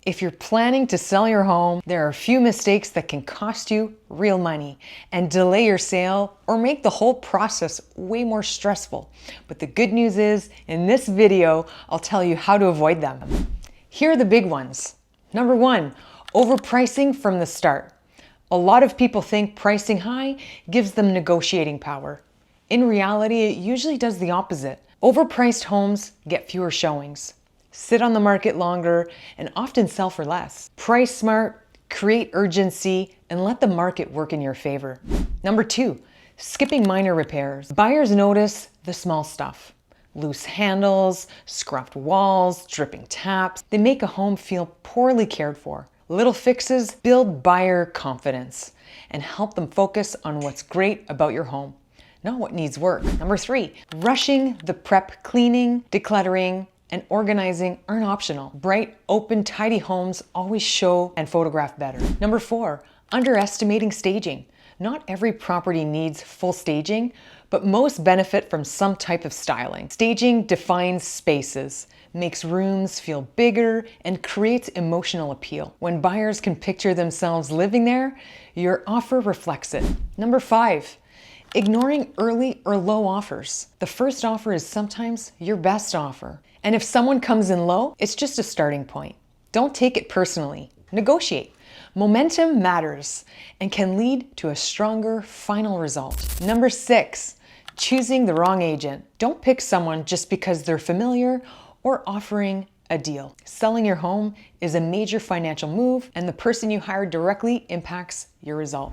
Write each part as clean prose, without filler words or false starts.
If you're planning to sell your home, there are a few mistakes that can cost you real money and delay your sale or make the whole process way more stressful. But the good news is, in this video, I'll tell you how to avoid them. Here are the big ones. Number one, overpricing from the start. A lot of people think pricing high gives them negotiating power. In reality, it usually does the opposite. Overpriced homes get fewer showings, sit on the market longer, and often sell for less. Price smart, create urgency, and let the market work in your favor. Number two, skipping minor repairs. Buyers notice the small stuff. Loose handles, scruffed walls, dripping taps. They make a home feel poorly cared for. Little fixes build buyer confidence and help them focus on what's great about your home, not what needs work. Number three, rushing the prep. Cleaning, decluttering, and organizing aren't optional. Bright, open, tidy homes always show and photograph better. Number four, underestimating staging. Not every property needs full staging, but most benefit from some type of styling. Staging defines spaces, makes rooms feel bigger, and creates emotional appeal. When buyers can picture themselves living there, your offer reflects it. Number five, ignoring early or low offers. The first offer is sometimes your best offer. And if someone comes in low, it's just a starting point. Don't take it personally. Negotiate. Momentum matters and can lead to a stronger final result. Number six, choosing the wrong agent. Don't pick someone just because they're familiar or offering a deal. Selling your home is a major financial move, and the person you hire directly impacts your result.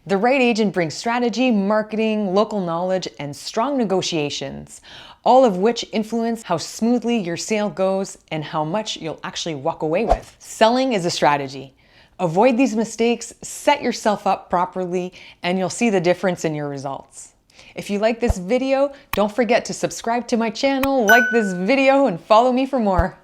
The right agent brings strategy, marketing, local knowledge, and strong negotiations, all of which influence how smoothly your sale goes and how much you'll actually walk away with. Selling is a strategy. Avoid these mistakes, set yourself up properly, and you'll see the difference in your results. If you like this video, don't forget to subscribe to my channel, like this video, and follow me for more.